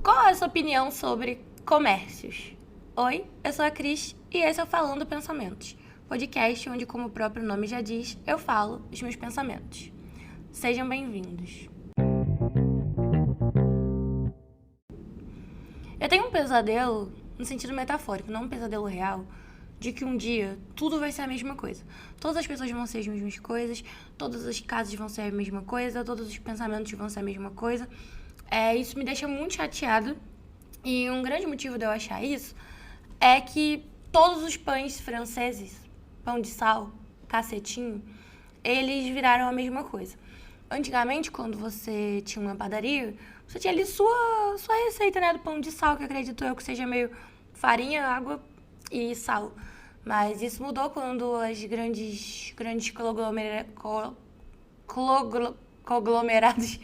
Qual é a sua opinião sobre comércios? Oi, eu sou a Cris e esse é o Falando Pensamentos, podcast onde, como o próprio nome já diz, eu falo os meus pensamentos. Sejam bem-vindos. Eu tenho um pesadelo, no sentido metafórico, não um pesadelo real, de que um dia tudo vai ser a mesma coisa. Todas as pessoas vão ser as mesmas coisas, todas as casas vão ser a mesma coisa, todos os pensamentos vão ser a mesma coisa. Isso me deixa muito chateada. E um grande motivo de eu achar isso é que todos os pães franceses, pão de sal, cacetinho, eles viraram a mesma coisa. Antigamente, quando você tinha uma padaria, você tinha ali sua receita, né, do pão de sal, que acredito eu que seja meio farinha, água e sal. Mas isso mudou quando as grandes conglomerados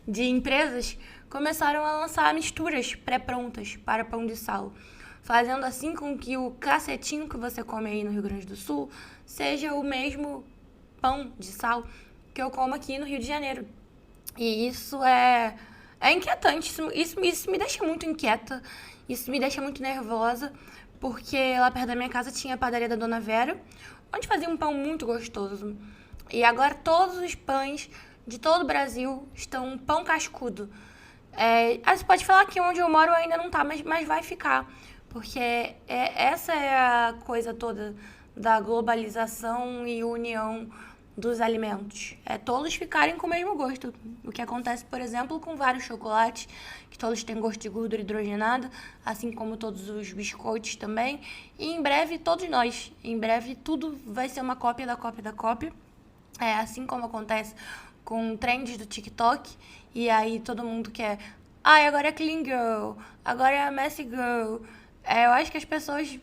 de empresas começaram a lançar misturas pré-prontas para pão de sal, fazendo assim com que o cacetinho que você come aí no Rio Grande do Sul seja o mesmo pão de sal que eu como aqui no Rio de Janeiro. E isso é inquietante, isso me deixa muito inquieta, isso me deixa muito nervosa, porque lá perto da minha casa tinha a padaria da Dona Vera, onde fazia um pão muito gostoso. E agora todos os pães de todo o Brasil estão pão cascudo. Você pode falar que onde eu moro ainda não tá, mas vai ficar. Porque essa é a coisa toda da globalização e união dos alimentos. Todos ficarem com o mesmo gosto. O que acontece, por exemplo, com vários chocolates, que todos têm gosto de gordura hidrogenada, assim como todos os biscoitos também. E em breve, todos nós. Em breve, tudo vai ser uma cópia da cópia da cópia. Assim como acontece com trends do TikTok, e aí todo mundo quer, agora é Clean Girl, agora é a Messy Girl. Eu acho que as pessoas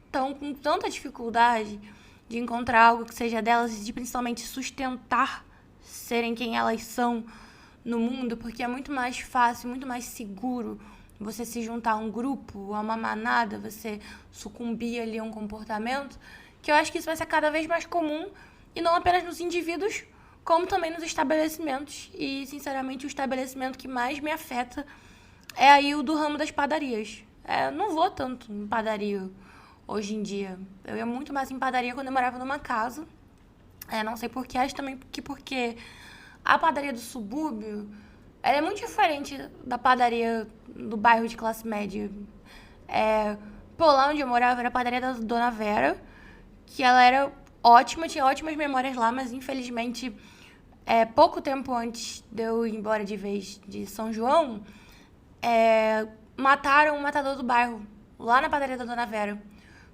estão com tanta dificuldade de encontrar algo que seja delas e de principalmente sustentar serem quem elas são no mundo, porque é muito mais fácil, muito mais seguro você se juntar a um grupo, a uma manada, você sucumbir ali a um comportamento, que eu acho que isso vai ser cada vez mais comum, e não apenas nos indivíduos, como também nos estabelecimentos. E, sinceramente, o estabelecimento que mais me afeta é aí o do ramo das padarias. Eu não vou tanto em padaria hoje em dia. Eu ia muito mais em padaria quando eu morava numa casa. Não sei porquê, acho também porque a padaria do subúrbio ela é muito diferente da padaria do bairro de classe média. Lá onde eu morava era a padaria da Dona Vera, que ela era ótima, tinha ótimas memórias lá, mas infelizmente, pouco tempo antes de eu ir embora de vez de São João, mataram o matador do bairro, lá na padaria da Dona Vera,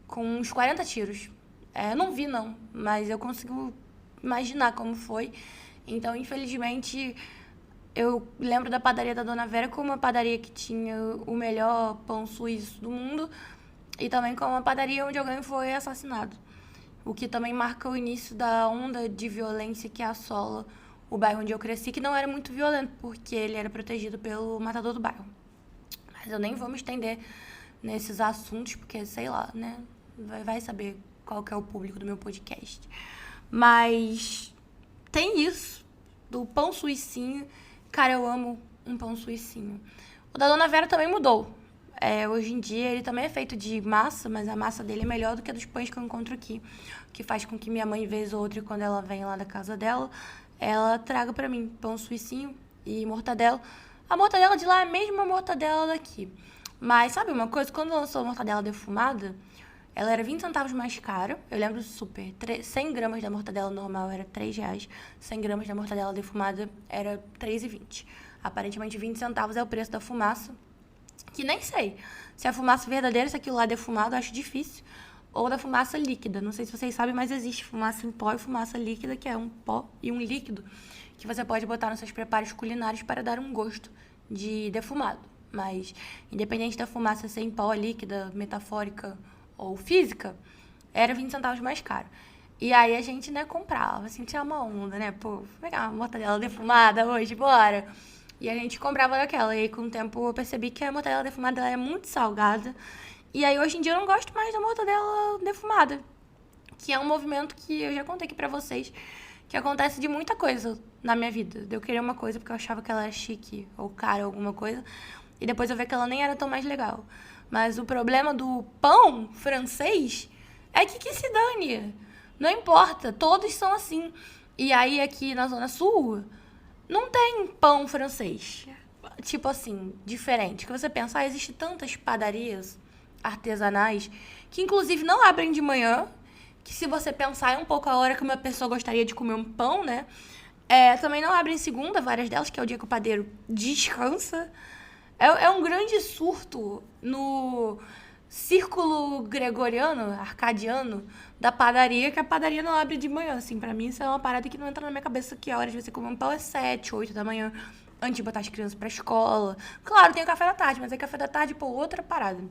com uns 40 tiros. Eu não vi, não, mas eu consigo imaginar como foi. Então, infelizmente, eu lembro da padaria da Dona Vera como uma padaria que tinha o melhor pão suíço do mundo e também como uma padaria onde alguém foi assassinado. O que também marca o início da onda de violência que assola o bairro onde eu cresci, que não era muito violento, porque ele era protegido pelo matador do bairro. Mas eu nem vou me estender nesses assuntos, porque, sei lá, né? Vai saber qual que é o público do meu podcast. Mas tem isso, do pão suicinho. Cara, eu amo um pão suicinho. O da Dona Vera também mudou. Hoje em dia ele também é feito de massa, mas a massa dele é melhor do que a dos pães que eu encontro aqui. O que faz com que minha mãe, vez ou outra, quando ela vem lá da casa dela, ela traga pra mim pão suicinho e mortadela. A mortadela de lá é a mesma mortadela daqui. Mas sabe uma coisa? Quando lançou a mortadela defumada, ela era 20 centavos mais cara. Eu lembro super. 100 gramas da mortadela normal era R$3. 100 gramas da mortadela defumada era R$3,20. Aparentemente 20 centavos é o preço da fumaça. Que nem sei se é a fumaça verdadeira, se aquilo lá é defumado, eu acho difícil. Ou da fumaça líquida. Não sei se vocês sabem, mas existe fumaça em pó e fumaça líquida, que é um pó e um líquido que você pode botar nos seus preparos culinários para dar um gosto de defumado. Mas, independente da fumaça ser em pó, líquida, metafórica ou física, era 20 centavos mais caro. E aí a gente, comprava, assim, tinha uma onda, Pô, vou pegar uma mortadela defumada hoje, bora! E a gente comprava daquela. E aí, com o tempo, eu percebi que a mortadela defumada ela é muito salgada. E aí, hoje em dia, eu não gosto mais da mortadela defumada. Que é um movimento que eu já contei aqui pra vocês. Que acontece de muita coisa na minha vida. De eu querer uma coisa porque eu achava que ela era chique ou cara, alguma coisa. e depois eu ver que ela nem era tão mais legal. Mas o problema do pão francês é que se dane. Não importa, todos são assim. E aí aqui na Zona Sul não tem pão francês. Tipo assim, diferente. Que você pensa, existe tantas padarias artesanais que inclusive não abrem de manhã. Que se você pensar é um pouco a hora que uma pessoa gostaria de comer um pão, né? Também não abrem segunda, várias delas, que é o dia que o padeiro descansa. É um grande surto no círculo gregoriano, arcadiano, da padaria, que a padaria não abre de manhã, assim. Pra mim, isso é uma parada que não entra na minha cabeça, que a hora de você comer um pão é 7, 8 da manhã, antes de botar as crianças pra escola. Claro, tem o café da tarde, mas é café da tarde, pô, outra parada.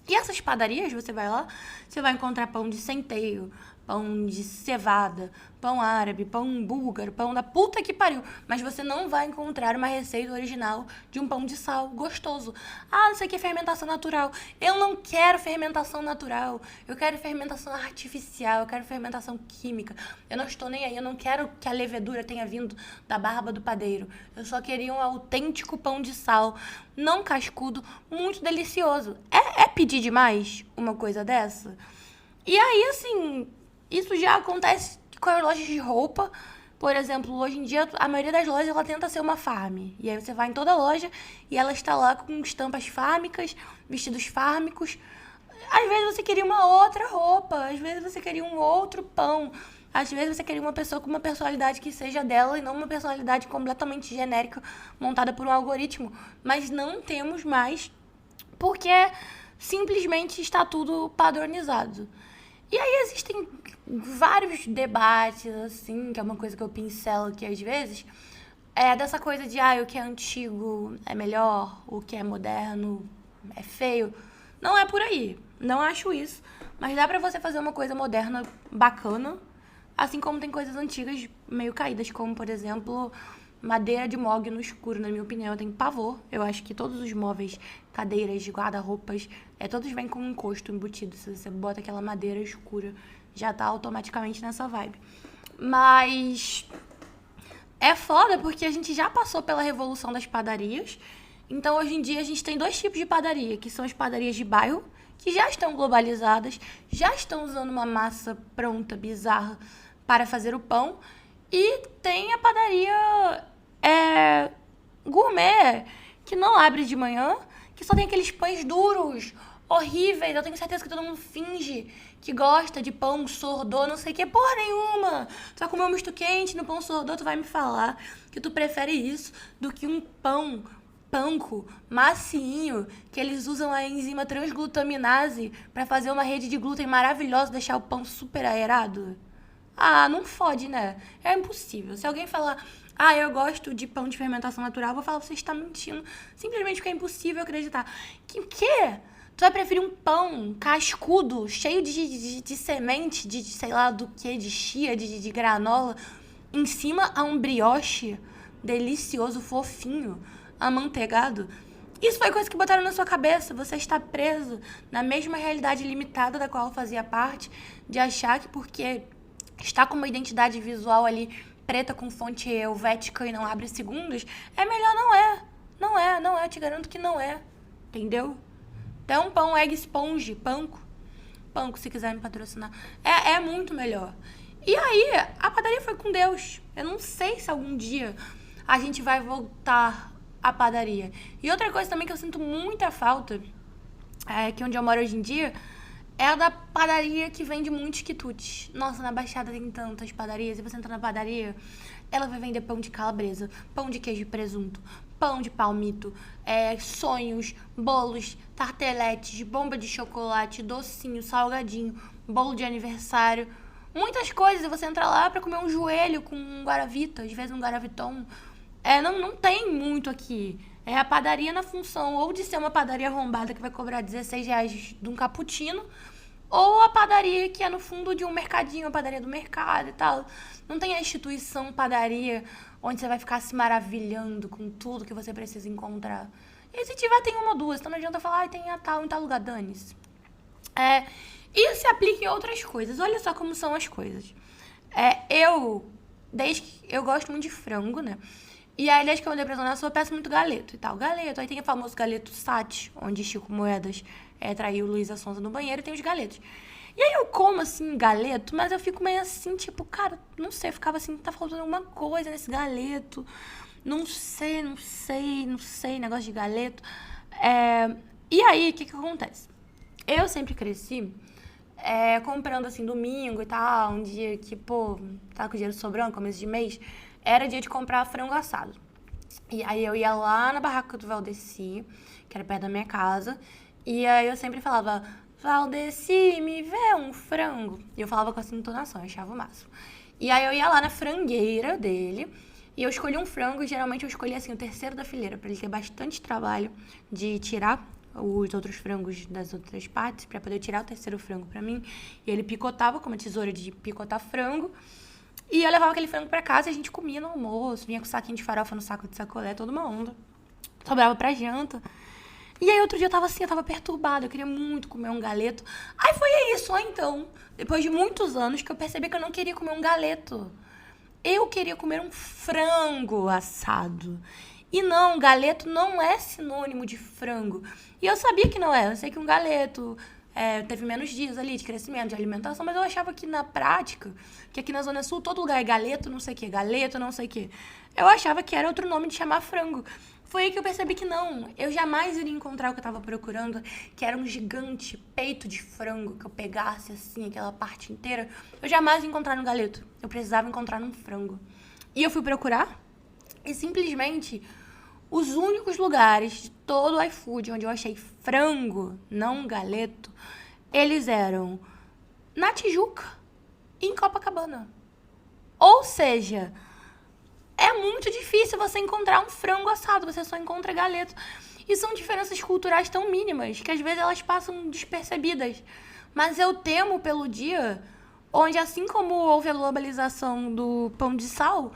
E essas padarias, você vai lá, você vai encontrar pão de centeio, pão de cevada, pão árabe, pão búlgaro, pão da puta que pariu. Mas você não vai encontrar uma receita original de um pão de sal gostoso. Ah, não sei o que é fermentação natural. Eu não quero fermentação natural. Eu quero fermentação artificial, eu quero fermentação química. Eu não estou nem aí, eu não quero que a levedura tenha vindo da barba do padeiro. Eu só queria um autêntico pão de sal, não cascudo, muito delicioso. É pedir demais uma coisa dessa? E aí, assim, isso já acontece com as lojas de roupa. Por exemplo, hoje em dia, a maioria das lojas, ela tenta ser uma farm. E aí você vai em toda loja e ela está lá com estampas fármicas, vestidos fármicos. Às vezes você queria uma outra roupa, às vezes você queria um outro pão. Às vezes você queria uma pessoa com uma personalidade que seja dela e não uma personalidade completamente genérica, montada por um algoritmo. Mas não temos mais, porque simplesmente está tudo padronizado. E aí existem vários debates, assim, que é uma coisa que eu pincelo aqui às vezes, dessa coisa de, o que é antigo é melhor, o que é moderno é feio. Não é por aí, não acho isso. Mas dá pra você fazer uma coisa moderna bacana, assim como tem coisas antigas meio caídas, como, por exemplo, madeira de mogno no escuro, na minha opinião. Eu tenho pavor. Eu acho que todos os móveis, cadeiras, guarda-roupas, todos vêm com um encosto embutido. Se você bota aquela madeira escura, já tá automaticamente nessa vibe. Mas é foda porque a gente já passou pela revolução das padarias. Então, hoje em dia, a gente tem 2 tipos de padaria, que são as padarias de bairro, que já estão globalizadas, já estão usando uma massa pronta, bizarra, para fazer o pão. E tem a padaria gourmet, que não abre de manhã, que só tem aqueles pães duros, horríveis. Eu tenho certeza que todo mundo finge que gosta de pão sordô, não sei o que, porra nenhuma. Tu vai comer um misto quente no pão sordô, tu vai me falar que tu prefere isso do que um pão panko, macinho, que eles usam a enzima transglutaminase pra fazer uma rede de glúten maravilhosa, deixar o pão super aerado. Não fode, né? É impossível. Se alguém falar, eu gosto de pão de fermentação natural, eu vou falar, você está mentindo. Simplesmente porque é impossível acreditar. Que o quê? Tu vai preferir um pão cascudo, cheio de semente, de sei lá do que, de chia, de granola, em cima a um brioche delicioso, fofinho, amanteigado? Isso foi coisa que botaram na sua cabeça. Você está preso na mesma realidade limitada da qual fazia parte, de achar que porque está com uma identidade visual ali preta com fonte helvética e não abre segundos, é melhor. Não é, eu te garanto que não é. Entendeu? Até um pão egg sponge, panko, se quiser me patrocinar, é muito melhor. E aí, a padaria foi com Deus. Eu não sei se algum dia a gente vai voltar à padaria. E outra coisa também que eu sinto muita falta, que onde eu moro hoje em dia, é a da padaria que vende muitos quitutes. Nossa, na Baixada tem tantas padarias. E você entra na padaria, ela vai vender pão de calabresa, pão de queijo e presunto, pão de palmito, sonhos, bolos, tarteletes, bomba de chocolate, docinho, salgadinho, bolo de aniversário. Muitas coisas. E você entra lá pra comer um joelho com um guaravita, às vezes um guaraviton. Não tem muito aqui. É a padaria na função ou de ser uma padaria arrombada que vai cobrar R$16 de um cappuccino, ou a padaria que é no fundo de um mercadinho, a padaria do mercado e tal. Não tem a instituição padaria onde você vai ficar se maravilhando com tudo que você precisa encontrar. E se tiver, tem uma ou duas. Então não adianta falar, tem a tal em tal lugar, dane-se. Isso se aplica em outras coisas. Olha só como são as coisas. Eu gosto muito de frango, né? E aí, desde que eu mudei pra Zona Sul, eu peço muito galeto e tal. Galeto, aí tem o famoso galeto Sati, onde Chico Moedas traiu Luísa Sonza no banheiro, e tem os galetos. E aí eu como, assim, galeto, mas eu fico meio assim, tipo, cara, não sei, eu ficava assim, tá faltando alguma coisa nesse galeto. Não sei, negócio de galeto. E aí, o que acontece? Eu sempre cresci comprando, assim, domingo e tal, um dia que, pô, tava com dinheiro sobrando, começo de mês, era dia de comprar frango assado. E aí eu ia lá na barraca do Valdeci, que era perto da minha casa, e aí eu sempre falava, Valdeci, me vê um frango. E eu falava com essa entonação, eu achava o máximo. E aí eu ia lá na frangueira dele, e eu escolhi um frango, e geralmente eu escolhi, assim, o terceiro da fileira, pra ele ter bastante trabalho de tirar os outros frangos das outras partes, pra poder tirar o terceiro frango pra mim. E ele picotava com uma tesoura de picotar frango, e eu levava aquele frango pra casa e a gente comia no almoço, vinha com saquinho de farofa no saco de sacolé, toda uma onda. Sobrava pra janta. E aí outro dia eu tava assim, eu tava perturbada, eu queria muito comer um galeto. Aí foi isso, só então, depois de muitos anos, que eu percebi que eu não queria comer um galeto. Eu queria comer um frango assado. E não, galeto não é sinônimo de frango. E eu sabia que não é. Eu sei que um galeto teve menos dias ali de crescimento, de alimentação, mas eu achava que na prática, que aqui na Zona Sul todo lugar é galeto, não sei o que, galeto, não sei o que. Eu achava que era outro nome de chamar frango. Foi aí que eu percebi que não, eu jamais iria encontrar o que eu tava procurando, que era um gigante peito de frango, que eu pegasse assim, aquela parte inteira. Eu jamais ia encontrar no galeto, eu precisava encontrar num frango. E eu fui procurar, e simplesmente os únicos lugares de todo o iFood onde eu achei frango, não galeto, eles eram na Tijuca e em Copacabana. Ou seja, é muito difícil você encontrar um frango assado, você só encontra galeto. E são diferenças culturais tão mínimas que às vezes elas passam despercebidas. Mas eu temo pelo dia onde, assim como houve a globalização do pão de sal,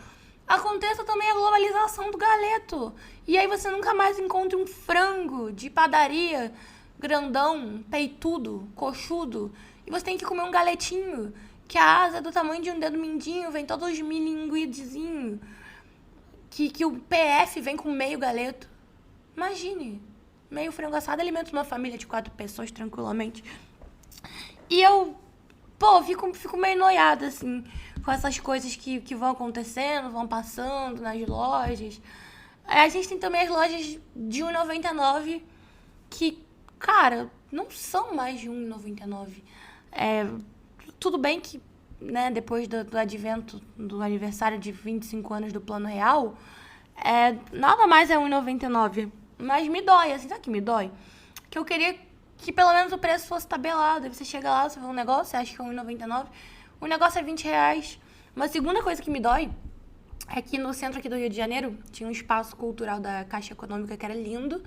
aconteça também a globalização do galeto. E aí você nunca mais encontra um frango de padaria grandão, peitudo, coxudo, e você tem que comer um galetinho, que a asa é do tamanho de um dedo mindinho, vem todos milinguidezinho, que o PF vem com meio galeto. Imagine, meio frango assado alimenta uma família de 4 pessoas tranquilamente. E eu, fico meio noiada, assim, com essas coisas que vão acontecendo, vão passando nas lojas. A gente tem também as lojas de R$1,99 que, cara, não são mais de R$1,99. Tudo bem que, né, depois do advento do aniversário de 25 anos do Plano Real, nada mais é R$1,99. Mas me dói, assim, sabe que me dói? Que eu queria que pelo menos o preço fosse tabelado. Aí você chega lá, você vê um negócio, você acha que é R$1,99. O negócio é R$20. Uma segunda coisa que me dói é que no centro aqui do Rio de Janeiro tinha um espaço cultural da Caixa Econômica que era lindo.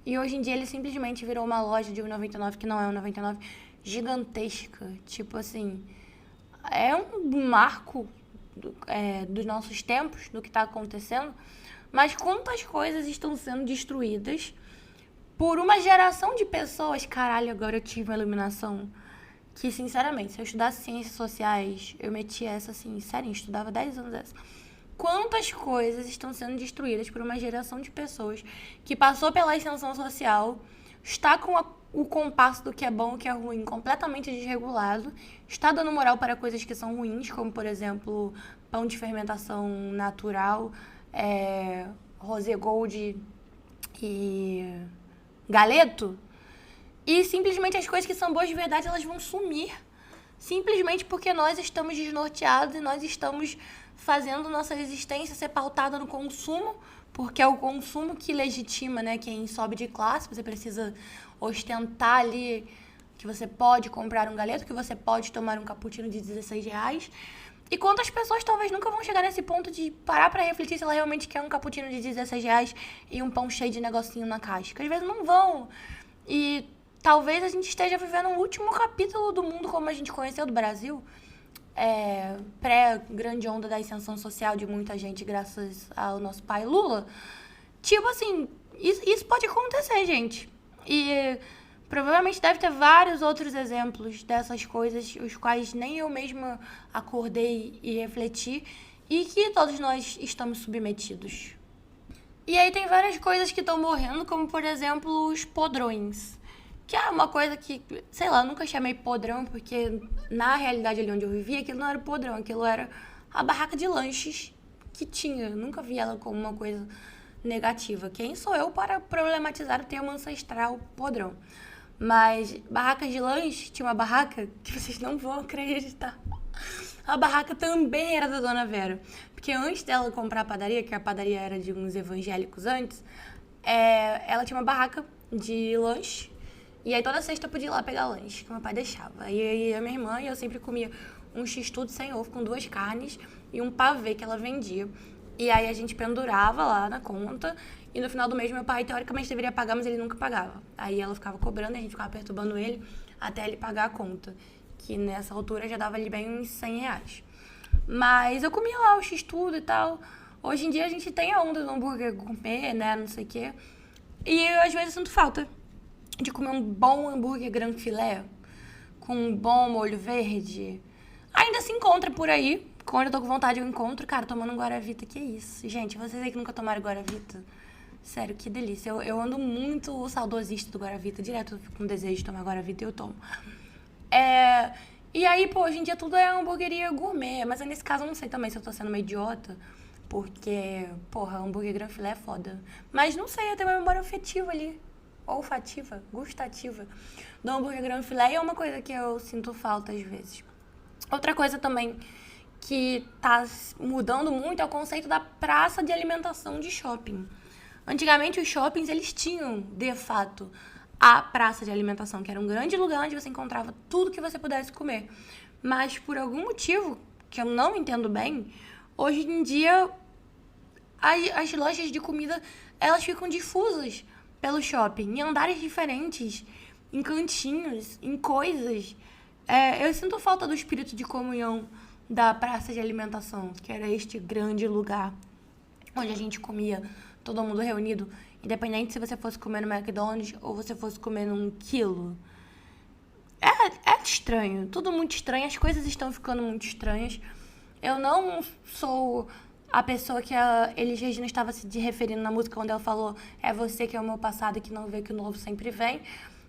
E hoje em dia ele simplesmente virou uma loja de R$1,99, que não é R$1,99, gigantesca. Tipo assim, é um marco dos nossos tempos, do que está acontecendo. Mas quantas coisas estão sendo destruídas por uma geração de pessoas. Caralho, agora eu tive uma iluminação que, sinceramente, se eu estudasse ciências sociais, eu metia essa assim, sério, eu estudava 10 anos essa. Quantas coisas estão sendo destruídas por uma geração de pessoas que passou pela ascensão social, está com o compasso do que é bom e o que é ruim completamente desregulado, está dando moral para coisas que são ruins, como, por exemplo, pão de fermentação natural, rosé gold e galeto, e simplesmente as coisas que são boas de verdade, elas vão sumir, simplesmente porque nós estamos desnorteados e nós estamos fazendo nossa existência ser pautada no consumo, porque é o consumo que legitima, né, quem sobe de classe. Você precisa ostentar ali que você pode comprar um galeto, que você pode tomar um cappuccino de R$16. E quantas pessoas talvez nunca vão chegar nesse ponto de parar pra refletir se ela realmente quer um cappuccino de R$16 e um pão cheio de negocinho na casca? Às vezes não vão. E talvez a gente esteja vivendo o último capítulo do mundo como a gente conheceu, do Brasil, pré-grande onda da ascensão social de muita gente graças ao nosso pai Lula. Tipo assim, isso pode acontecer, gente. E provavelmente deve ter vários outros exemplos dessas coisas, os quais nem eu mesma acordei e refleti, e que todos nós estamos submetidos. E aí tem várias coisas que estão morrendo, como por exemplo os podrões. Que é uma coisa que, sei lá, eu nunca chamei podrão, porque na realidade ali onde eu vivia, aquilo não era podrão, aquilo era a barraca de lanches que tinha. Eu nunca vi ela como uma coisa negativa. Quem sou eu para problematizar o termo ancestral podrão? Mas barracas de lanche, tinha uma barraca que vocês não vão acreditar. A barraca também era da Dona Vera. Porque antes dela comprar a padaria, que a padaria era de uns evangélicos antes, ela tinha uma barraca de lanche. E aí toda sexta eu podia ir lá pegar lanche, que meu pai deixava. Aí a minha irmã e eu sempre comia um x-tudo sem ovo com 2 carnes e um pavê que ela vendia. E aí a gente pendurava lá na conta e no final do mês meu pai teoricamente deveria pagar, mas ele nunca pagava. Aí ela ficava cobrando e a gente ficava perturbando ele até ele pagar a conta, que nessa altura já dava ali bem uns R$100. Mas eu comia lá o x-tudo e tal. Hoje em dia a gente tem a onda do hambúrguer gourmet, né, não sei o quê. E eu, às vezes, sinto falta de comer um bom hambúrguer grand filé com um bom molho verde. Ainda se encontra por aí. Quando eu tô com vontade, eu encontro. Cara, tomando um Guaravita, que isso? Gente, vocês aí que nunca tomaram Guaravita, sério, que delícia. Eu ando muito saudosista do Guaravita. Direto eu fico com desejo de tomar Guaravita e eu tomo. E aí, pô, hoje em dia tudo é hamburgueria gourmet. Mas nesse caso eu não sei também se eu tô sendo uma idiota. Porque, porra, hambúrguer grand filé é foda. Mas não sei, eu tenho uma memória afetiva ali. Olfativa, gustativa do hambúrguer grand filé. E é uma coisa que eu sinto falta às vezes. Outra coisa também que tá mudando muito é o conceito da praça de alimentação de shopping. Antigamente os shoppings, eles tinham, de fato, a praça de alimentação, que era um grande lugar onde você encontrava tudo que você pudesse comer. Mas por algum motivo, que eu não entendo bem, hoje em dia as lojas de comida, elas ficam difusas pelo shopping, em andares diferentes, em cantinhos, em coisas. Eu sinto falta do espírito de comunhão da praça de alimentação, que era este grande lugar onde a gente comia, todo mundo reunido, independente se você fosse comer no McDonald's ou você fosse comer num quilo. É estranho, tudo muito estranho, as coisas estão ficando muito estranhas. Eu não sou a pessoa que a Elis Regina estava se referindo na música quando ela falou é você que é o meu passado e que não vê que o novo sempre vem.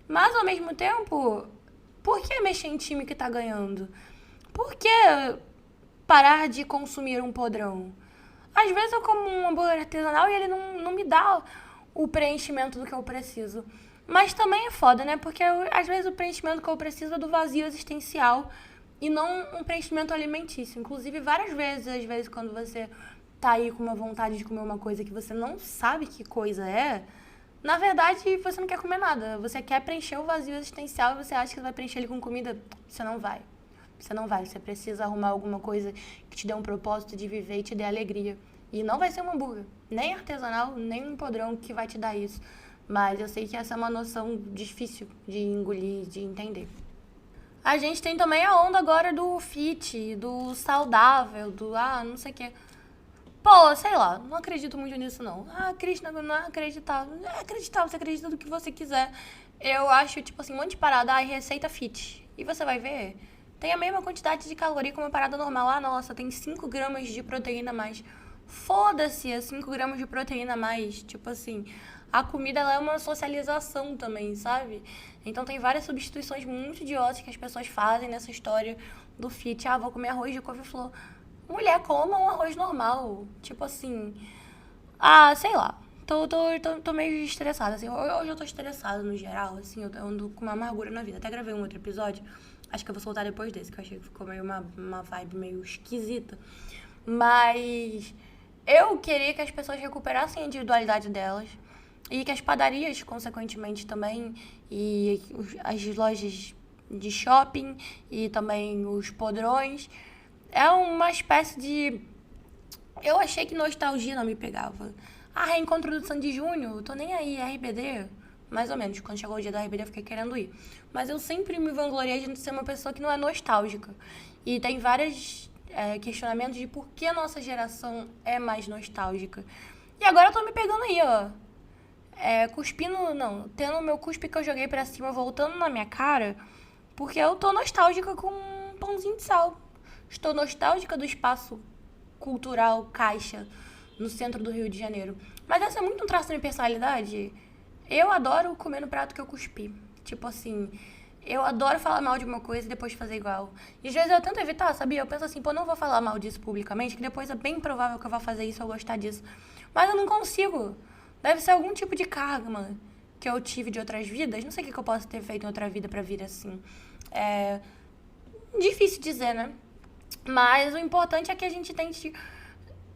Mas, ao mesmo tempo, por que mexer em time que tá ganhando? Por que parar de consumir um podrão? Às vezes eu como um hambúrguer artesanal e ele não me dá o preenchimento do que eu preciso. Mas também é foda, né? Porque às vezes o preenchimento que eu preciso é do vazio existencial e não um preenchimento alimentício. Inclusive, várias vezes, às vezes, quando você tá aí com uma vontade de comer uma coisa que você não sabe que coisa é, na verdade, você não quer comer nada. Você quer preencher o vazio existencial e você acha que vai preencher ele com comida. Você não vai. Você não vai. Você precisa arrumar alguma coisa que te dê um propósito de viver e te dê alegria. E não vai ser um hambúrguer. Nem artesanal, nem um podrão que vai te dar isso. Mas eu sei que essa é uma noção difícil de engolir, de entender. A gente tem também a onda agora do fit, do saudável, do não sei o quê. Pô, sei lá, não acredito muito nisso, não. Krishna, não é acreditar. É acreditar, você acredita do que você quiser. Eu acho, tipo assim, um monte de parada, receita fit. E você vai ver, tem a mesma quantidade de caloria que uma parada normal. Nossa, tem 5 gramas de proteína a mais. Foda-se, é 5 gramas de proteína a mais. Tipo assim, a comida ela é uma socialização também, sabe? Então tem várias substituições muito idiotas que as pessoas fazem nessa história do fit. Vou comer arroz de couve-flor. Mulher, coma um arroz normal. Tipo assim, sei lá. Tô meio estressada, assim. Hoje eu tô estressada no geral, assim. Eu ando com uma amargura na vida. Até gravei um outro episódio. Acho que eu vou soltar depois desse, que eu achei que ficou meio uma vibe meio esquisita. Mas eu queria que as pessoas recuperassem a individualidade delas. E que as padarias, consequentemente, também. E as lojas de shopping. E também os podrões. É uma espécie de... Eu achei que nostalgia não me pegava. Reencontro do Sandy Júnior, tô nem aí, RBD, mais ou menos. Quando chegou o dia da RBD eu fiquei querendo ir. Mas eu sempre me vangloriei de ser uma pessoa que não é nostálgica. E tem vários questionamentos de por que a nossa geração é mais nostálgica. E agora eu tô me pegando aí, ó. Tendo o meu cuspe que eu joguei pra cima voltando na minha cara, porque eu tô nostálgica com um pãozinho de sal. Estou nostálgica do espaço cultural Caixa no centro do Rio de Janeiro. Mas essa é muito um traço da minha personalidade. Eu adoro comer no prato que eu cuspi. Tipo assim, eu adoro falar mal de uma coisa e depois fazer igual. E às vezes eu tento evitar, sabia? Eu penso assim, pô, não vou falar mal disso publicamente, que depois é bem provável que eu vá fazer isso ou gostar disso. Mas eu não consigo. Deve ser algum tipo de karma que eu tive de outras vidas. Não sei o que eu posso ter feito em outra vida pra vir assim. É difícil dizer, né? Mas o importante é que a gente tente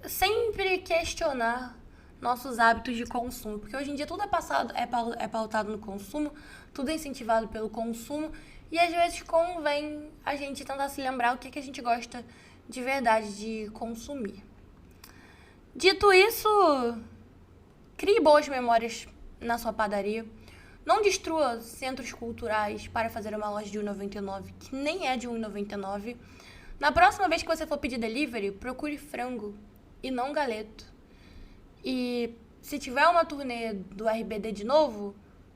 sempre questionar nossos hábitos de consumo. Porque hoje em dia tudo é pautado no consumo, tudo é incentivado pelo consumo. E às vezes convém a gente tentar se lembrar o que a gente gosta de verdade de consumir. Dito isso, crie boas memórias na sua padaria. Não destrua centros culturais para fazer uma loja de R$1,99, que nem é de R$1,99. Na próxima vez que você for pedir delivery, procure frango e não galeto. E se tiver uma turnê do RBD de novo,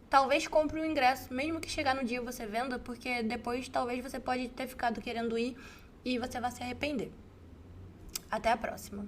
talvez compre o ingresso, mesmo que chegar no dia você venda, porque depois talvez você pode ter ficado querendo ir e você vai se arrepender. Até a próxima.